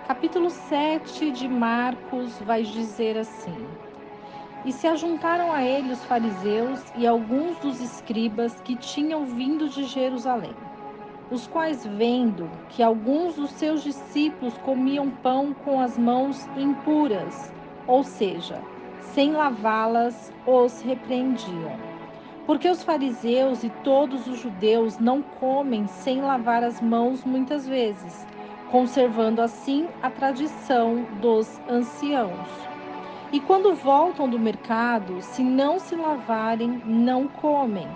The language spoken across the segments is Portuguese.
Capítulo 7 de Marcos vai dizer assim: E se ajuntaram a ele os fariseus e alguns dos escribas que tinham vindo de Jerusalém, os quais, vendo que alguns dos seus discípulos comiam pão com as mãos impuras, ou seja, sem lavá-las, os repreendiam. Porque os fariseus e todos os judeus não comem sem lavar as mãos muitas vezes, conservando assim a tradição dos anciãos. E quando voltam do mercado, se não se lavarem, não comem.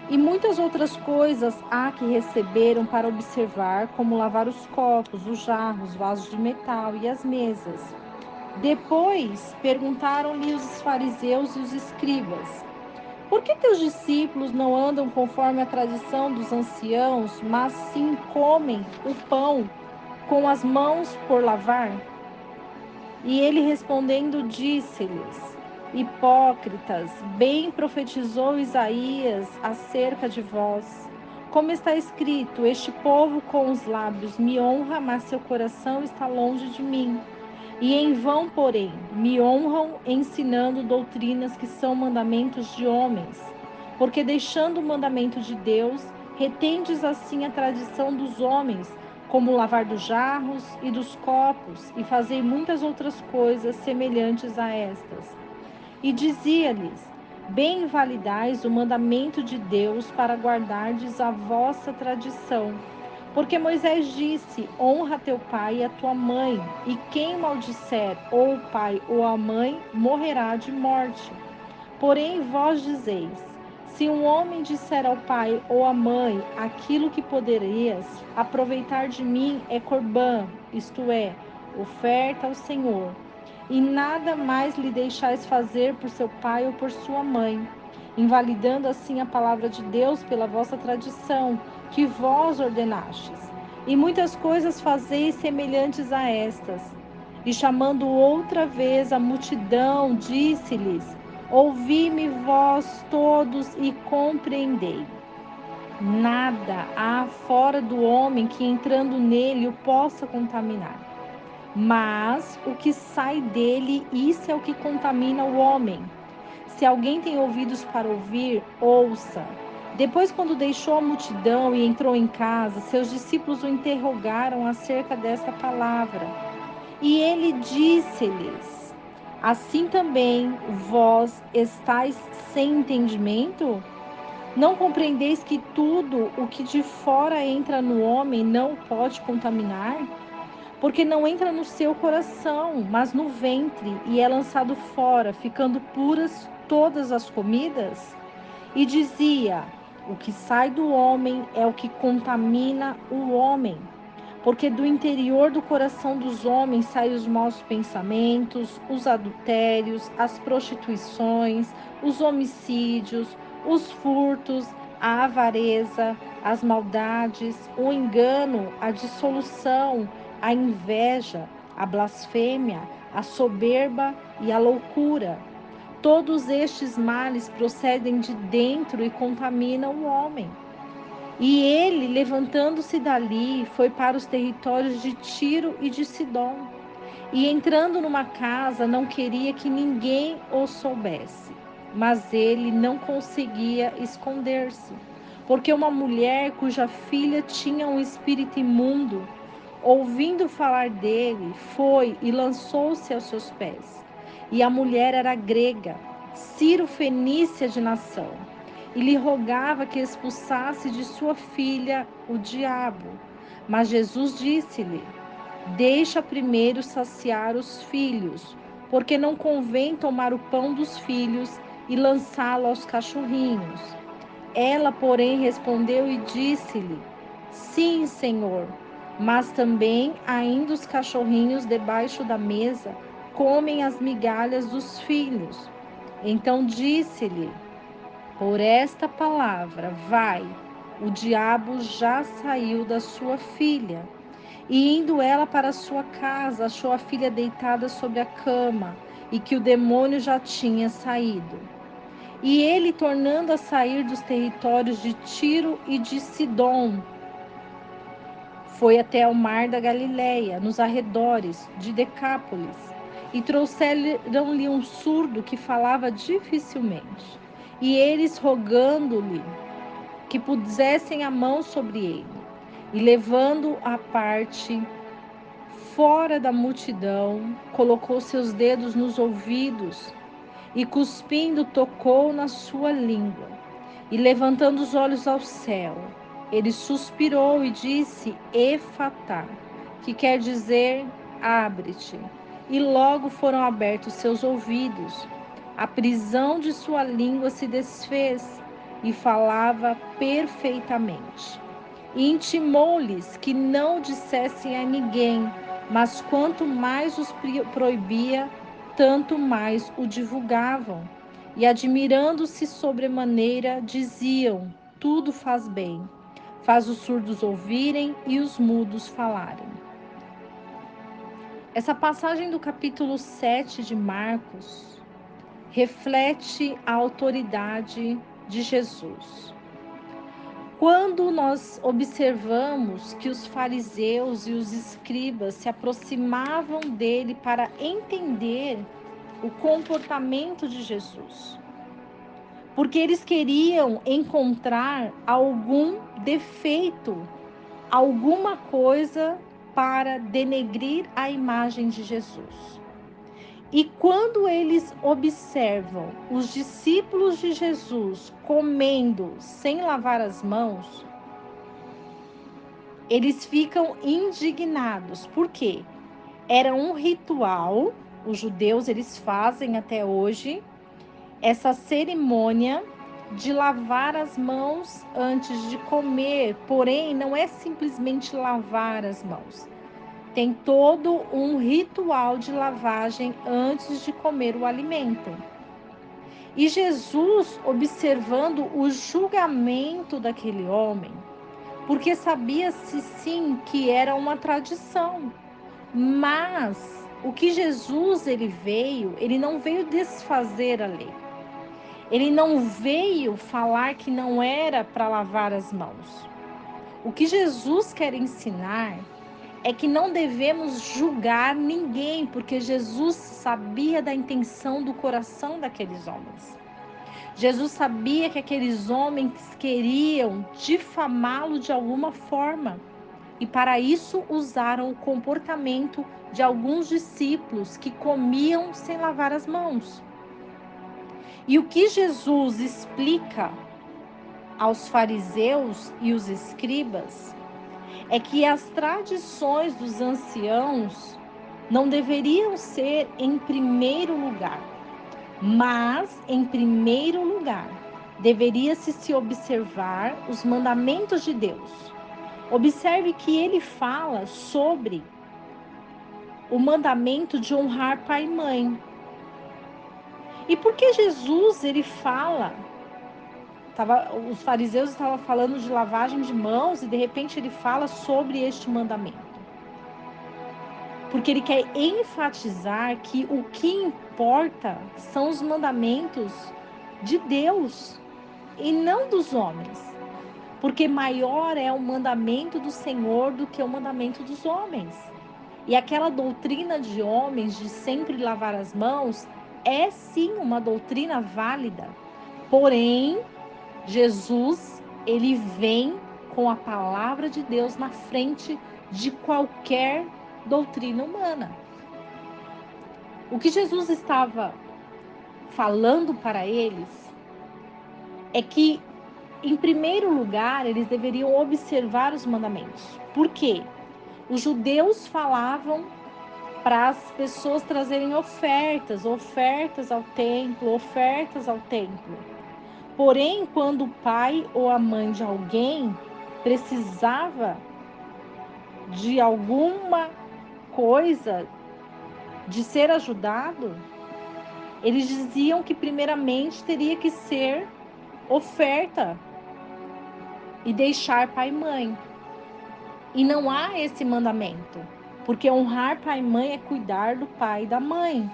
E muitas outras coisas há que receberam para observar, como lavar os copos, os jarros, vasos de metal e as mesas. Depois perguntaram-lhe os fariseus e os escribas: Por que teus discípulos não andam conforme a tradição dos anciãos, mas sim comem o pão com as mãos por lavar? E ele respondendo disse-lhes: Hipócritas, bem profetizou Isaías acerca de vós. Como está escrito: Este povo com os lábios me honra, mas seu coração está longe de mim. E em vão, porém, me honram ensinando doutrinas que são mandamentos de homens. Porque deixando o mandamento de Deus, retendes assim a tradição dos homens, como o lavar dos jarros e dos copos, e fazei muitas outras coisas semelhantes a estas. E dizia-lhes: Bem invalidais o mandamento de Deus para guardardes a vossa tradição. Porque Moisés disse: Honra teu pai e a tua mãe, e quem maldisser ou o pai ou a mãe morrerá de morte. Porém vós dizeis: Se um homem disser ao pai ou à mãe, aquilo que poderias aproveitar de mim é corbã, isto é, oferta ao Senhor, e nada mais lhe deixais fazer por seu pai ou por sua mãe, invalidando assim a palavra de Deus pela vossa tradição, que vós ordenastes. E muitas coisas fazeis semelhantes a estas. E chamando outra vez a multidão, disse-lhes: Ouvi-me vós todos e compreendei. Nada há fora do homem que entrando nele o possa contaminar. Mas o que sai dele, isso é o que contamina o homem. Se alguém tem ouvidos para ouvir, ouça. Depois, quando deixou a multidão e entrou em casa, seus discípulos o interrogaram acerca desta palavra. E ele disse-lhes: Assim também vós estáis sem entendimento? Não compreendeis que tudo o que de fora entra no homem não o pode contaminar? Porque não entra no seu coração, mas no ventre, e é lançado fora, ficando puras todas as comidas? E dizia: O que sai do homem é o que contamina o homem. Porque do interior do coração dos homens saem os maus pensamentos, os adultérios, as prostituições, os homicídios, os furtos, a avareza, as maldades, o engano, a dissolução, a inveja, a blasfêmia, a soberba e a loucura. Todos estes males procedem de dentro e contaminam o homem. E ele, levantando-se dali, foi para os territórios de Tiro e de Sidom. E entrando numa casa, não queria que ninguém o soubesse. Mas ele não conseguia esconder-se, porque uma mulher cuja filha tinha um espírito imundo, ouvindo falar dele, foi e lançou-se aos seus pés. E a mulher era grega, Ciro-fenícia de nação, e lhe rogava que expulsasse de sua filha o diabo. Mas Jesus disse-lhe: Deixa primeiro saciar os filhos, porque não convém tomar o pão dos filhos e lançá-lo aos cachorrinhos. Ela, porém, respondeu e disse-lhe: Sim, Senhor, mas também ainda os cachorrinhos debaixo da mesa comem as migalhas dos filhos. Então disse-lhe: Por esta palavra, vai, o diabo já saiu da sua filha. E indo ela para sua casa, achou a filha deitada sobre a cama, e que o demônio já tinha saído. E ele, tornando a sair dos territórios de Tiro e de Sidom, Foi até o mar da Galileia, nos arredores de Decápolis, e trouxeram-lhe um surdo que falava dificilmente. E eles, rogando-lhe que pusessem a mão sobre ele, e levando-o à parte fora da multidão, colocou seus dedos nos ouvidos e, cuspindo, tocou na sua língua. E levantando os olhos ao céu, ele suspirou e disse: Efatá, que quer dizer abre-te. E logo foram abertos seus ouvidos. A prisão de sua língua se desfez e falava perfeitamente. E intimou-lhes que não dissessem a ninguém, mas quanto mais os proibia, tanto mais o divulgavam. E admirando-se sobremaneira, diziam: tudo faz bem, faz os surdos ouvirem e os mudos falarem. Essa passagem do capítulo 7 de Marcos reflete a autoridade de Jesus. Quando nós observamos que os fariseus e os escribas se aproximavam dele para entender o comportamento de Jesus, porque eles queriam encontrar algum defeito, alguma coisa para denegrir a imagem de Jesus. E quando eles observam os discípulos de Jesus comendo sem lavar as mãos, eles ficam indignados. Por quê? Era um ritual, os judeus eles fazem até hoje, essa cerimônia de lavar as mãos antes de comer, porém não é simplesmente lavar as mãos. Tem todo um ritual de lavagem antes de comer o alimento. E Jesus, observando o julgamento daquele homem, porque sabia-se sim que era uma tradição, mas o que Jesus ele não veio desfazer a lei. Ele não veio falar que não era para lavar as mãos. O que Jesus quer ensinar é que não devemos julgar ninguém, porque Jesus sabia da intenção do coração daqueles homens. Jesus sabia que aqueles homens queriam difamá-lo de alguma forma. E para isso usaram o comportamento de alguns discípulos que comiam sem lavar as mãos. E o que Jesus explica aos fariseus e os escribas é que as tradições dos anciãos não deveriam ser em primeiro lugar, mas em primeiro lugar deveria-se se observar os mandamentos de Deus. Observe que ele fala sobre o mandamento de honrar pai e mãe. E por que Jesus ele fala? Os fariseus estavam falando de lavagem de mãos e de repente ele fala sobre este mandamento. Porque ele quer enfatizar que o que importa são os mandamentos de Deus e não dos homens. Porque maior é o mandamento do Senhor do que o mandamento dos homens. E aquela doutrina de homens de sempre lavar as mãos é sim uma doutrina válida. Porém, Jesus, ele vem com a palavra de Deus na frente de qualquer doutrina humana. O que Jesus estava falando para eles é que, em primeiro lugar, eles deveriam observar os mandamentos. Por quê? Os judeus falavam para as pessoas trazerem ofertas ao templo, ofertas ao templo. Porém, quando o pai ou a mãe de alguém precisava de alguma coisa, de ser ajudado, eles diziam que primeiramente teria que ser oferta e deixar pai e mãe. E não há esse mandamento, porque honrar pai e mãe é cuidar do pai e da mãe.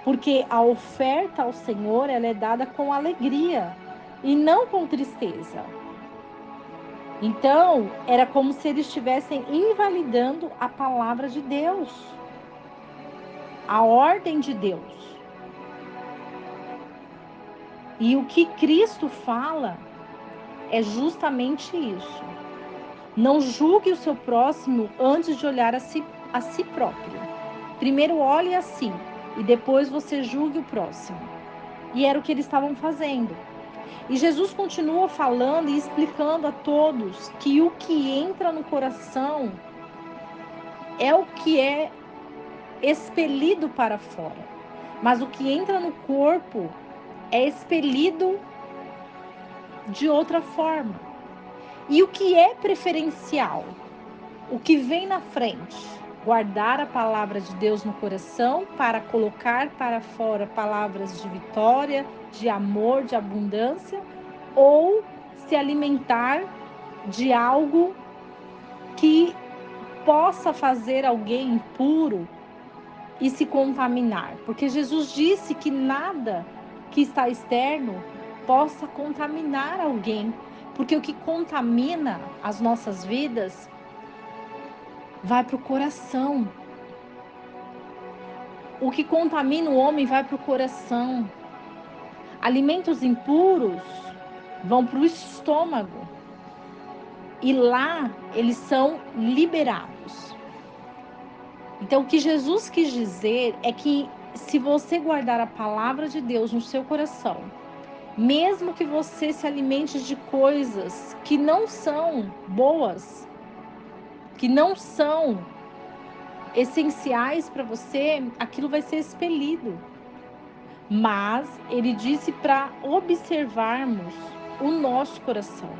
Porque a oferta ao Senhor, ela é dada com alegria e não com tristeza. Então, era como se eles estivessem invalidando a palavra de Deus, a ordem de Deus. E o que Cristo fala é justamente isso. Não julgue o seu próximo antes de olhar a si próprio. Primeiro olhe a si e depois você julgue o próximo. E era o que eles estavam fazendo. E Jesus continua falando e explicando a todos que o que entra no coração é o que é expelido para fora. Mas o que entra no corpo é expelido de outra forma. E o que é preferencial? O que vem na frente? Guardar a palavra de Deus no coração para colocar para fora palavras de vitória, de amor, de abundância, ou se alimentar de algo que possa fazer alguém impuro e se contaminar? Porque Jesus disse que nada que está externo possa contaminar alguém, porque o que contamina as nossas vidas vai para o coração. O que contamina o homem vai para o coração. Alimentos impuros vão para o estômago e lá eles são liberados. Então, o que Jesus quis dizer é que se você guardar a palavra de Deus no seu coração, mesmo que você se alimente de coisas que não são boas, que não são essenciais para você, aquilo vai ser expelido. Mas ele disse para observarmos o nosso coração,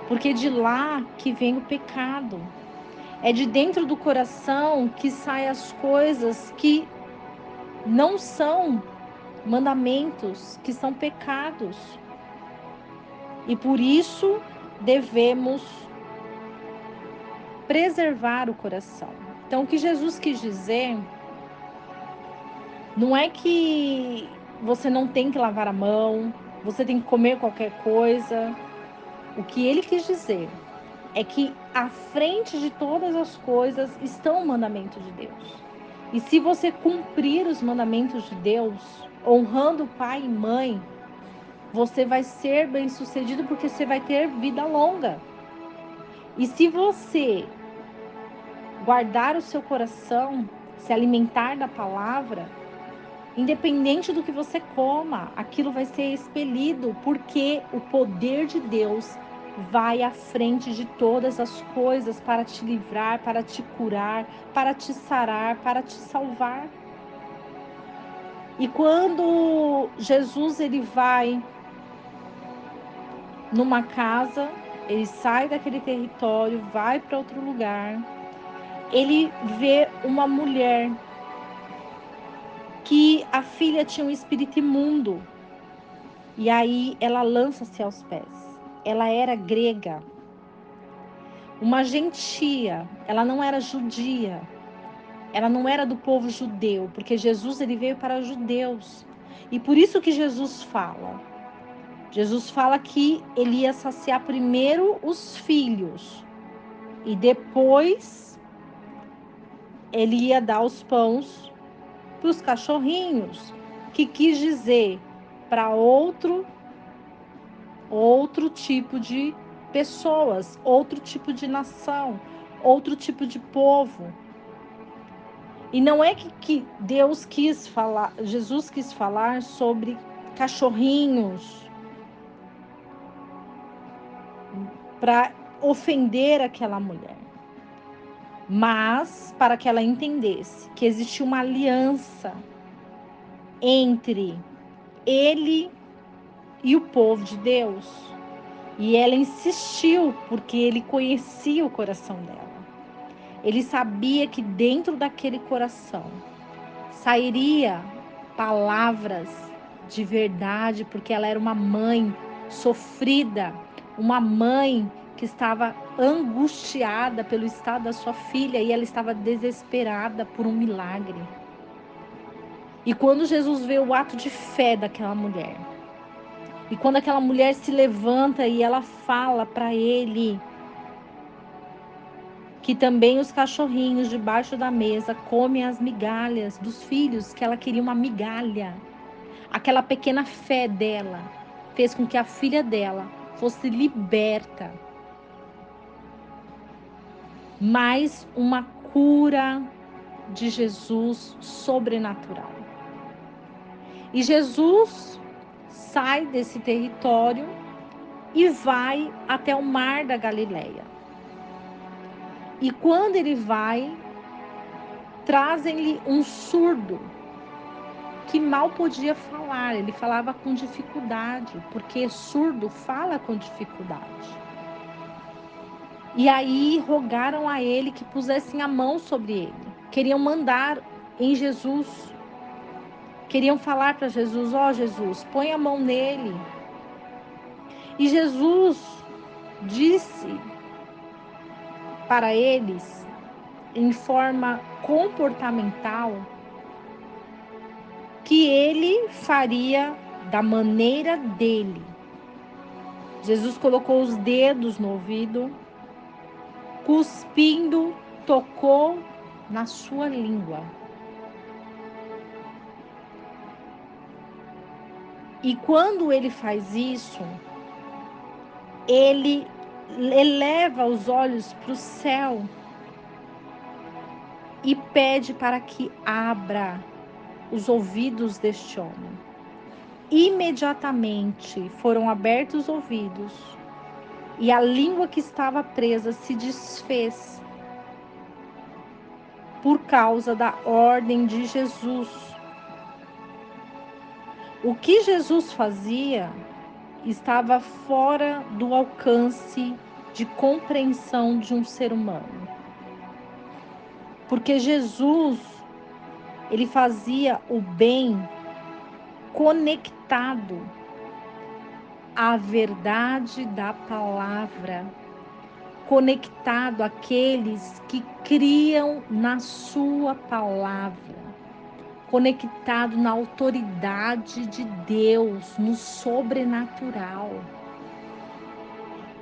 porque de lá que vem o pecado. É de dentro do coração que saem as coisas que não são mandamentos, que são pecados. E por isso devemos preservar o coração. Então, o que Jesus quis dizer não é que você não tem que lavar a mão, você tem que comer qualquer coisa. O que ele quis dizer é que à frente de todas as coisas estão o mandamento de Deus. E se você cumprir os mandamentos de Deus, honrando pai e mãe, você vai ser bem-sucedido porque você vai ter vida longa. E se você guardar o seu coração, se alimentar da palavra, independente do que você coma, aquilo vai ser expelido, porque o poder de Deus vai à frente de todas as coisas para te livrar, para te curar, para te sarar, para te salvar. E quando Jesus ele vai numa casa, ele sai daquele território, vai para outro lugar, ele vê uma mulher que a filha tinha um espírito imundo. E aí ela lança-se aos pés. Ela era grega, uma gentia, ela não era judia, ela não era do povo judeu, porque Jesus ele veio para judeus. E por isso que Jesus fala que ele ia saciar primeiro os filhos e depois ele ia dar os pães para os cachorrinhos, que quis dizer para outro tipo de pessoas, outro tipo de nação, outro tipo de povo. E não é que Deus quis falar, Jesus quis falar sobre cachorrinhos para ofender aquela mulher, mas para que ela entendesse que existia uma aliança entre ele e o povo de Deus. E ela insistiu porque ele conhecia o coração dela. Ele sabia que dentro daquele coração sairia palavras de verdade, porque ela era uma mãe sofrida, uma mãe que estava angustiada pelo estado da sua filha e ela estava desesperada por um milagre. E quando Jesus vê o ato de fé daquela mulher, E quando aquela mulher se levanta e ela fala para ele que também os cachorrinhos debaixo da mesa comem as migalhas dos filhos, que ela queria uma migalha. Aquela pequena fé dela fez com que a filha dela fosse liberta. Mais uma cura de Jesus sobrenatural. E Jesus sai desse território e vai até o mar da Galileia. E quando ele vai, trazem-lhe um surdo que mal podia falar, ele falava com dificuldade, porque surdo fala com dificuldade. E aí rogaram a ele que pusessem a mão sobre ele, queriam mandar em Jesus, queriam falar para Jesus: ó Jesus, põe a mão nele. E Jesus disse para eles, em forma comportamental, que ele faria da maneira dele. Jesus colocou os dedos no ouvido, cuspindo, tocou na sua língua. E quando ele faz isso, ele eleva os olhos para o céu e pede para que abra os ouvidos deste homem. Imediatamente foram abertos os ouvidos e a língua que estava presa se desfez por causa da ordem de Jesus. O que Jesus fazia estava fora do alcance de compreensão de um ser humano. Porque Jesus, ele fazia o bem conectado à verdade da palavra, conectado àqueles que criam na sua palavra, conectado na autoridade de Deus, no sobrenatural.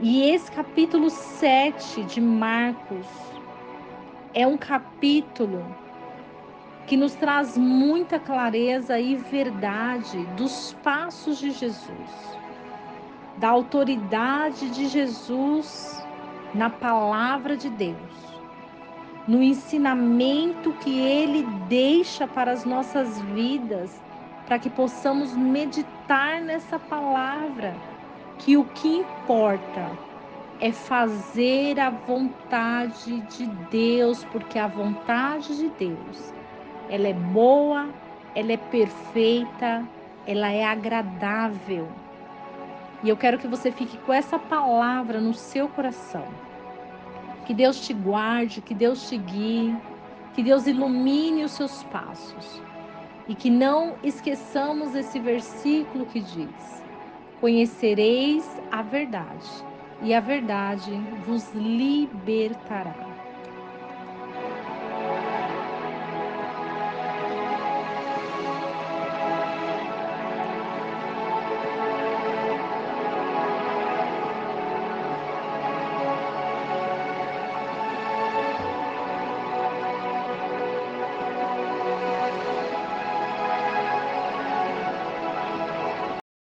E esse capítulo 7 de Marcos é um capítulo que nos traz muita clareza e verdade dos passos de Jesus, da autoridade de Jesus na palavra de Deus, no ensinamento que ele deixa para as nossas vidas, para que possamos meditar nessa palavra, que o que importa é fazer a vontade de Deus, porque a vontade de Deus, ela é boa, ela é perfeita, ela é agradável. E eu quero que você fique com essa palavra no seu coração. Que Deus te guarde, que Deus te guie, que Deus ilumine os seus passos. E que não esqueçamos esse versículo que diz: conhecereis a verdade, e a verdade vos libertará.